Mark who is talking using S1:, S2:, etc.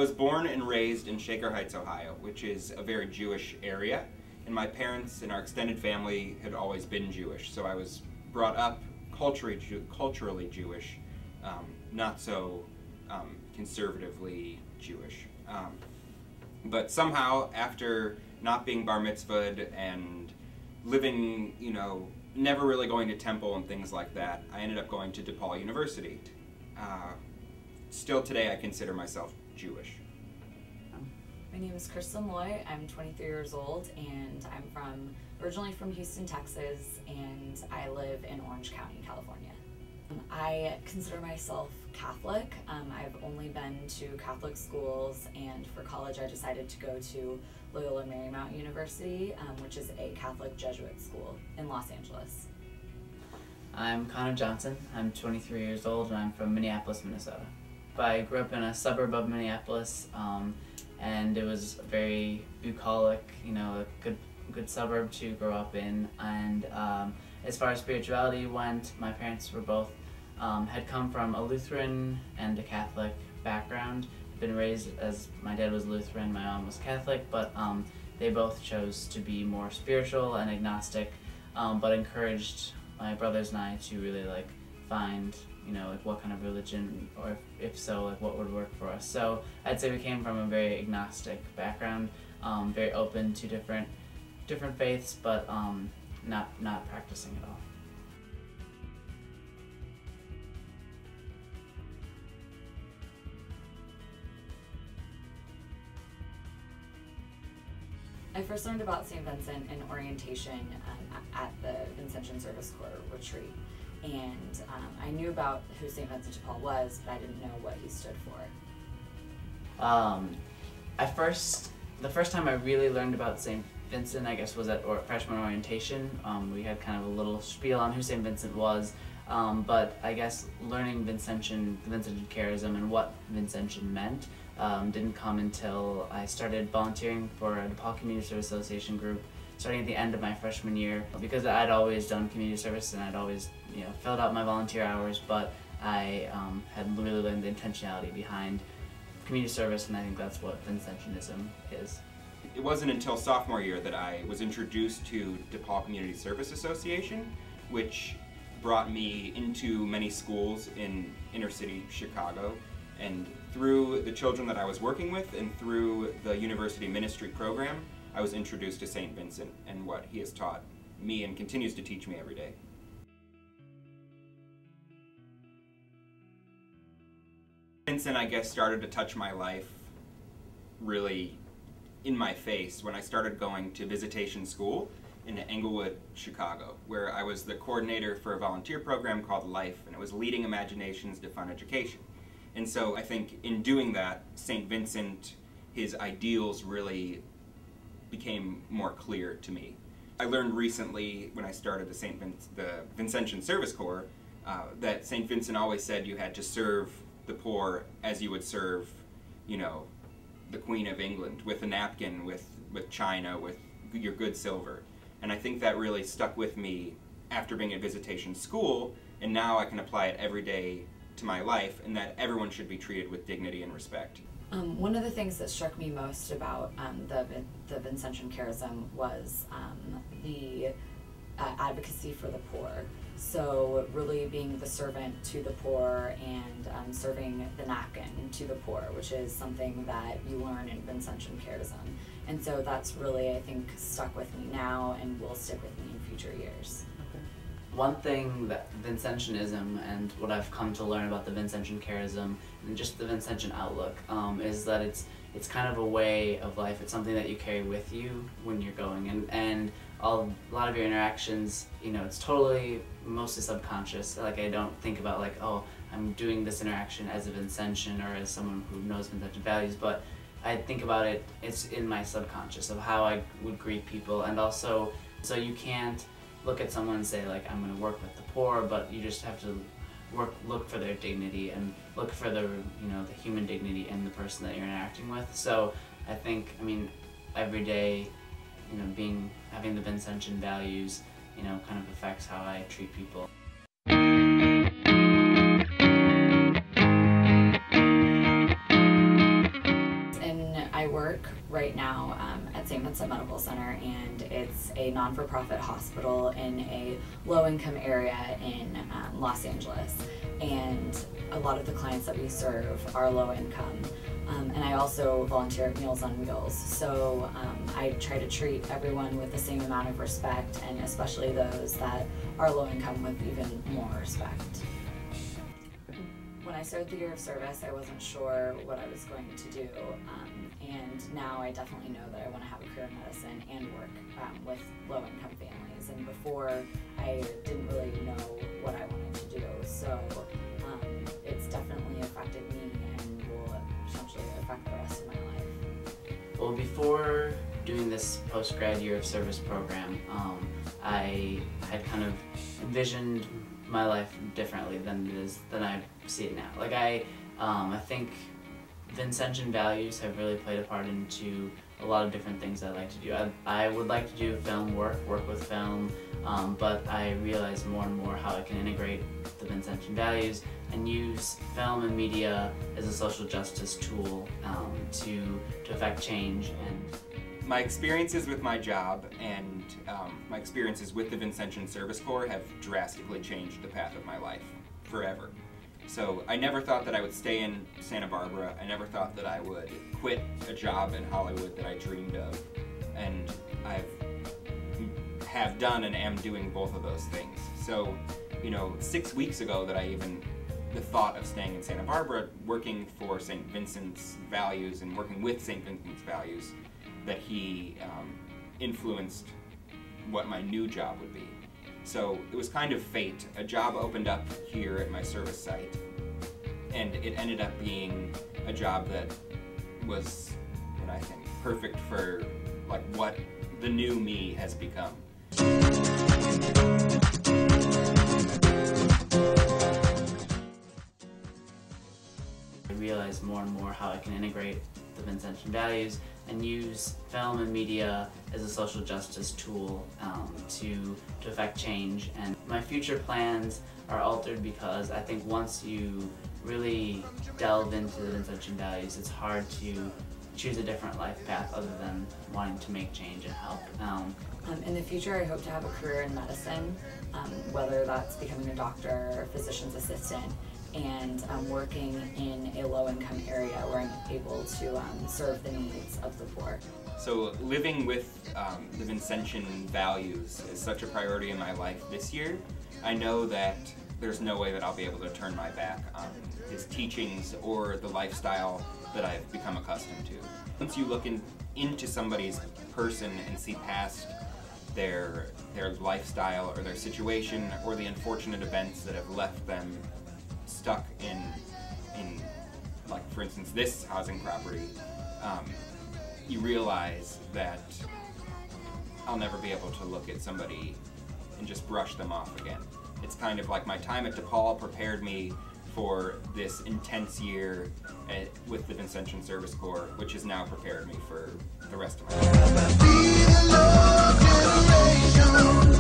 S1: was born and raised in Shaker Heights, Ohio, which is a very Jewish area, and my parents and our extended family had always been Jewish, so I was brought up culturally Jewish, not so conservatively Jewish. But somehow, after not being bar mitzvahed and living, never really going to temple and things like that, I ended up going to DePaul University. Still today, I consider myself Jewish.
S2: My name is Kristen Loy. I'm 23 years old, and I'm originally from Houston, Texas, and I live in Orange County, California. I consider myself Catholic. I've only been to Catholic schools, and for college I decided to go to Loyola Marymount University, which is a Catholic Jesuit school in Los Angeles.
S3: I'm Connor Johnson. I'm 23 years old, and I'm from Minneapolis, Minnesota. I grew up in a suburb of Minneapolis, and it was a very bucolic, a good suburb to grow up in. And as far as spirituality went, my parents were both had come from a Lutheran and a Catholic background. Been raised as my dad was Lutheran, my mom was Catholic, but they both chose to be more spiritual and agnostic, but encouraged my brothers and I to really find what kind of religion, or if so, what would work for us. So I'd say we came from a very agnostic background, very open to different faiths, but not practicing at all.
S2: I first learned about St. Vincent in orientation at the Vincentian Service Corps retreat. And I knew about who St. Vincent de Paul was, but I didn't know what he stood for.
S3: The first time I really learned about St. Vincent, I guess, was at freshman orientation. We had kind of a little spiel on who St. Vincent was, but I guess learning the Vincentian charism and what Vincentian meant didn't come until I started volunteering for a DePaul Community Service Association group, starting at the end of my freshman year, because I'd always done community service and I'd always filled out my volunteer hours, but I had really learned the intentionality behind community service, and I think that's what Vincentianism is.
S1: It wasn't until sophomore year that I was introduced to DePaul Community Service Association, which brought me into many schools in inner city Chicago, and through the children that I was working with and through the university ministry program, I was introduced to St. Vincent and what he has taught me and continues to teach me every day. Vincent, I guess, started to touch my life really in my face when I started going to visitation school in Englewood, Chicago, where I was the coordinator for a volunteer program called Life, and it was Leading Imaginations to Fund Education. And so I think in doing that, St. Vincent, his ideals really became more clear to me. I learned recently when I started the Vincentian Service Corps that St. Vincent always said you had to serve the poor as you would serve, the Queen of England, with a napkin, with china, with your good silver. And I think that really stuck with me after being at visitation school, and now I can apply it every day to my life, and that everyone should be treated with dignity and respect.
S2: One of the things that struck me most about the Vincentian charism was the advocacy for the poor. So really being the servant to the poor and serving the napkin to the poor, which is something that you learn in Vincentian charism. And so that's really, I think, stuck with me now and will stick with me in future years.
S3: One thing that Vincentianism and what I've come to learn about the Vincentian charism and just the Vincentian outlook is that it's kind of a way of life. It's something that you carry with you when you're going, and a lot of your interactions, it's mostly subconscious. I don't think about oh, I'm doing this interaction as a Vincentian or as someone who knows Vincentian values, but I think about it's in my subconscious of how I would greet people, and also, so you can't look at someone and say I'm going to work with the poor, but you just have to look for their dignity and look for the the human dignity in the person that you're interacting with. So I think, every day, having the Vincentian values, kind of affects how I treat people.
S2: right now at St. Vincent Medical Center, and it's a non-for-profit hospital in a low-income area in Los Angeles. And a lot of the clients that we serve are low-income. And I also volunteer at Meals on Wheels, so I try to treat everyone with the same amount of respect, and especially those that are low-income with even more respect. When I started the year of service, I wasn't sure what I was going to do, and now I definitely know that I want to have a career in medicine and work with low-income families. And before, I didn't really know what I wanted to do, so it's definitely affected me and will potentially affect the rest of my life.
S3: Well, before doing this post-grad year of service program, I had kind of envisioned my life differently than I see it now. Like I think Vincentian values have really played a part into a lot of different things I like to do. I would like to do film work with film, but I realize more and more how I can integrate the Vincentian values and use film and media as a social justice tool to affect change. And
S1: my experiences with my job and my experiences with the Vincentian Service Corps have drastically changed the path of my life forever. So I never thought that I would stay in Santa Barbara. I never thought that I would quit a job in Hollywood that I dreamed of. And I have done and am doing both of those things. So, 6 weeks ago that the thought of staying in Santa Barbara, working for St. Vincent's values and working with St. Vincent's values, that he influenced what my new job would be. So it was kind of fate. A job opened up here at my service site, and it ended up being a job that was, I think, perfect for what the new me has become.
S3: I realize more and more how I can integrate the Vincentian values and use film and media as a social justice tool to affect change. And my future plans are altered because I think once you really delve into the Vincentian values, it's hard to choose a different life path other than wanting to make change and help.
S2: In the future, I hope to have a career in medicine, whether that's becoming a doctor or a physician's assistant, and working in a low-income area where I'm able to serve the needs of the poor.
S1: So living with the Vincentian values is such a priority in my life this year. I know that there's no way that I'll be able to turn my back on his teachings or the lifestyle that I've become accustomed to. Once you look into somebody's person and see past their lifestyle or their situation or the unfortunate events that have left them stuck in like, for instance, this housing property, you realize that I'll never be able to look at somebody and just brush them off again. It's kind of like my time at DePaul prepared me for this intense year with the Vincentian Service Corps, which has now prepared me for the rest of my life.